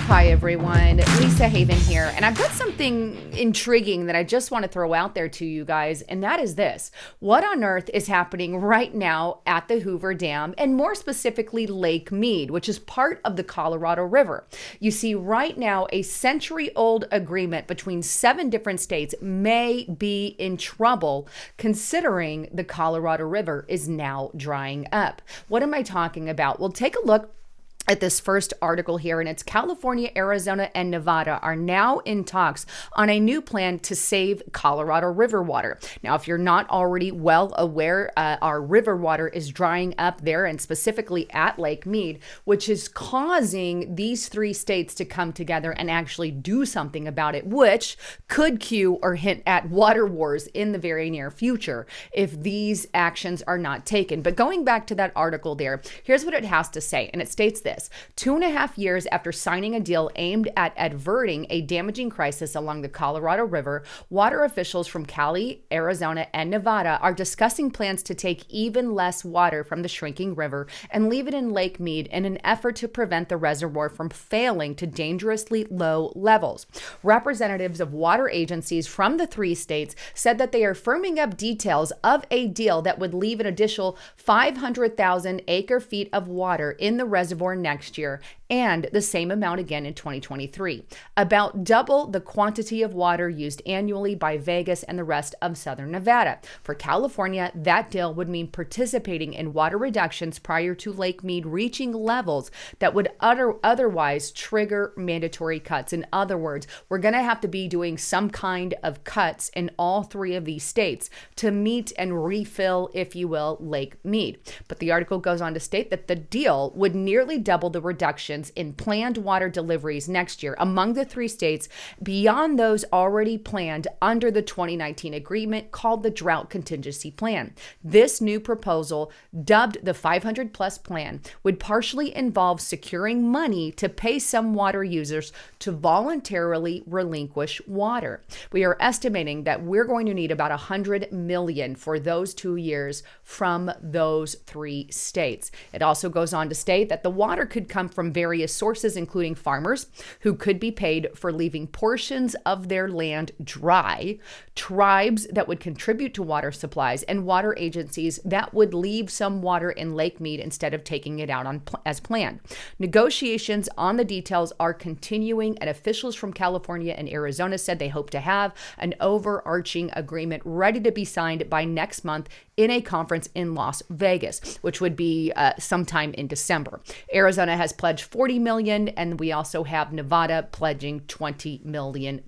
Hi everyone, Lisa Haven here, and I've got something intriguing that I just want to throw out there to you guys, and that is this. What on earth is happening right now at the Hoover Dam, and more specifically Lake Mead, which is part of the Colorado River? You see, right now, a century-old agreement between 7 different states may be in trouble, considering the Colorado River is now drying up. What am I talking about? Well, take a look at this first article here, and it's California, Arizona, and Nevada are now in talks on a new plan to save Colorado River water. Now, if you're not already well aware, our river water is drying up there, and specifically at Lake Mead, which is causing these 3 states to come together and actually do something about it, which could cue or hint at water wars in the very near future if these actions are not taken. But going back to that article there, here's what it has to say, and it states this. 2.5 years after signing a deal aimed at averting a damaging crisis along the Colorado River, water officials from Cali, Arizona, and Nevada are discussing plans to take even less water from the shrinking river and leave it in Lake Mead in an effort to prevent the reservoir from failing to dangerously low levels. Representatives of water agencies from the 3 states said that they are firming up details of a deal that would leave an additional 500,000 acre-feet of water in the reservoir next year, and the same amount again in 2023, about double the quantity of water used annually by Vegas and the rest of southern Nevada. For California, that deal would mean participating in water reductions prior to Lake Mead reaching levels that would otherwise trigger mandatory cuts. In other words, we're going to have to be doing some kind of cuts in all 3 of these states to meet and refill, if you will, Lake Mead. But the article goes on to state that the deal would nearly double the reductions in planned water deliveries next year among the 3 states beyond those already planned under the 2019 agreement called the Drought Contingency Plan. This new proposal, dubbed the 500 Plus Plan, would partially involve securing money to pay some water users to voluntarily relinquish water. We are estimating that we're going to need about $100 million for those 2 years from those 3 states. It also goes on to state that the water could come from various sources, including farmers who could be paid for leaving portions of their land dry, tribes that would contribute to water supplies, and water agencies that would leave some water in Lake Mead instead of taking it out as planned. Negotiations on the details are continuing, and officials from California and Arizona said they hope to have an overarching agreement ready to be signed by next month in a conference in Las Vegas, which would be sometime in December. Arizona has pledged $40 million, and we also have Nevada pledging $20 million.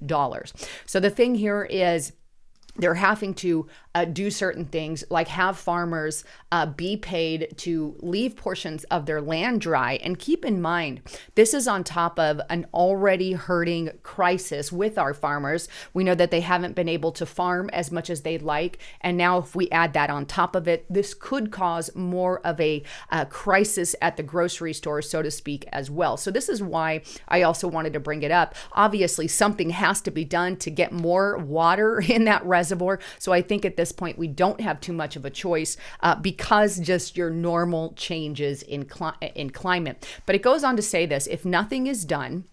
So the thing here is they're having to do certain things like have farmers be paid to leave portions of their land dry. And keep in mind, this is on top of an already hurting crisis with our farmers. We know that they haven't been able to farm as much as they'd like. And now if we add that on top of it, this could cause more of a crisis at the grocery store, so to speak, as well. So this is why I also wanted to bring it up. Obviously, something has to be done to get more water in that reservoir. So I think at this point, we don't have too much of a choice because just your normal changes in climate. But it goes on to say this: if nothing is done,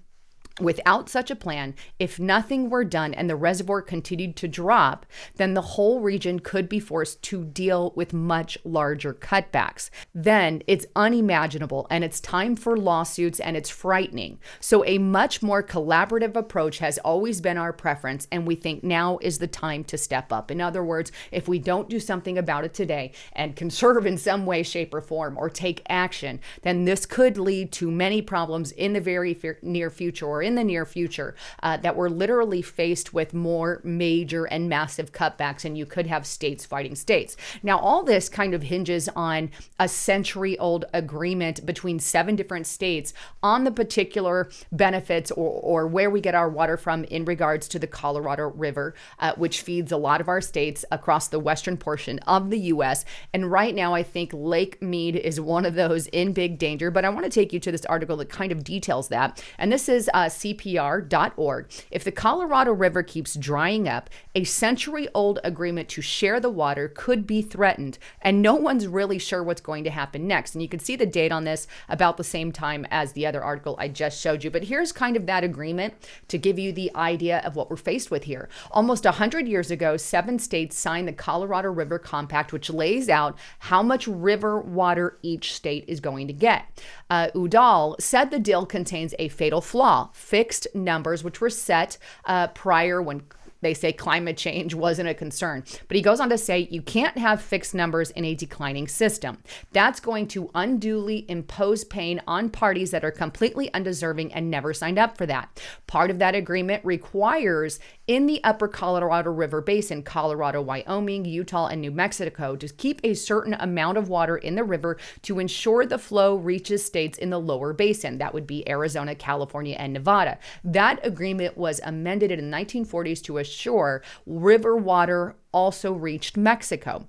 without such a plan, if nothing were done and the reservoir continued to drop, then the whole region could be forced to deal with much larger cutbacks. Then it's unimaginable, and it's time for lawsuits, and it's frightening. So a much more collaborative approach has always been our preference, and we think now is the time to step up. In other words, if we don't do something about it today and conserve in some way, shape, or form, or take action, then this could lead to many problems in the very near future, or in the near future, that we're literally faced with more major and massive cutbacks, and you could have states fighting states. Now, all this kind of hinges on a century-old agreement between 7 different states on the particular benefits or where we get our water from in regards to the Colorado River, which feeds a lot of our states across the western portion of the U.S. And right now, I think Lake Mead is one of those in big danger. But I want to take you to this article that kind of details that. And this is CPR.org. If the Colorado River keeps drying up, a century-old agreement to share the water could be threatened, and no one's really sure what's going to happen next. And you can see the date on this about the same time as the other article I just showed you. But here's kind of that agreement to give you the idea of what we're faced with here. Almost 100 years ago, 7 states signed the Colorado River Compact, which lays out how much river water each state is going to get. Udall said the deal contains a fatal flaw: fixed numbers, which were set prior when they say climate change wasn't a concern. But he goes on to say you can't have fixed numbers in a declining system. That's going to unduly impose pain on parties that are completely undeserving and never signed up for that. Part of that agreement requires in the upper Colorado River Basin, Colorado, Wyoming, Utah, and New Mexico, to keep a certain amount of water in the river to ensure the flow reaches states in the lower basin. That would be Arizona, California, and Nevada. That agreement was amended in the 1940s to assure river water also reached Mexico.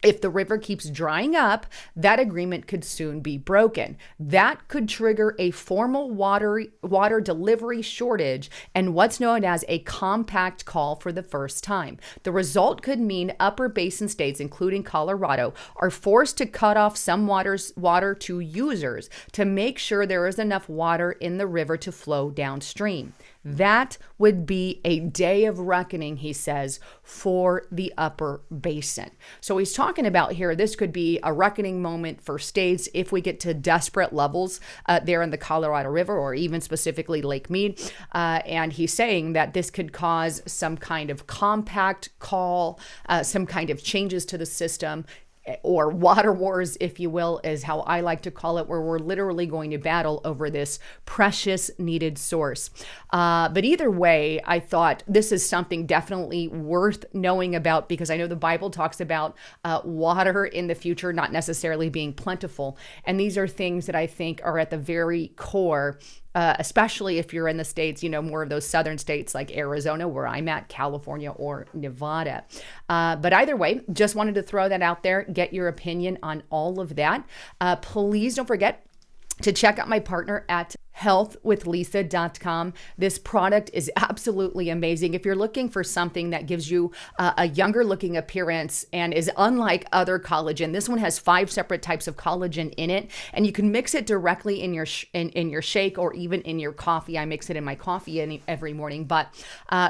If the river keeps drying up, that agreement could soon be broken. That could trigger a formal water delivery shortage and what's known as a compact call for the first time. The result could mean upper basin states, including Colorado, are forced to cut off some water to users to make sure there is enough water in the river to flow downstream. That would be a day of reckoning, he says, for the upper basin. So he's talking about here, this could be a reckoning moment for states if we get to desperate levels there in the Colorado River, or even specifically Lake Mead. And he's saying that this could cause some kind of compact call, some kind of changes to the system, or water wars, if you will, is how I like to call it, where we're literally going to battle over this precious needed source. But either way, I thought this is something definitely worth knowing about, because I know the Bible talks about water in the future not necessarily being plentiful. And these are things that I think are at the very core, especially if you're in the states, more of those southern states like Arizona, where I'm at, California, or Nevada. But either way, just wanted to throw that out there, get your opinion on all of that. Please don't forget to check out my partner at healthwithlisa.com. This product is absolutely amazing. If you're looking for something that gives you a younger looking appearance and is unlike other collagen, this one has 5 separate types of collagen in it, and you can mix it directly in your in your shake or even in your coffee. I mix it in my coffee every morning, but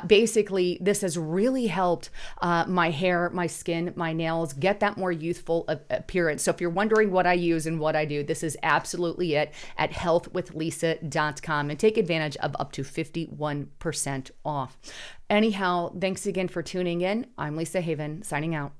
basically this has really helped my hair, my skin, my nails get that more youthful appearance. So if you're wondering what I use and what I do, this is absolutely it at healthwithlisa.com, and take advantage of up to 51% off. Anyhow, thanks again for tuning in. I'm Lisa Haven, signing out.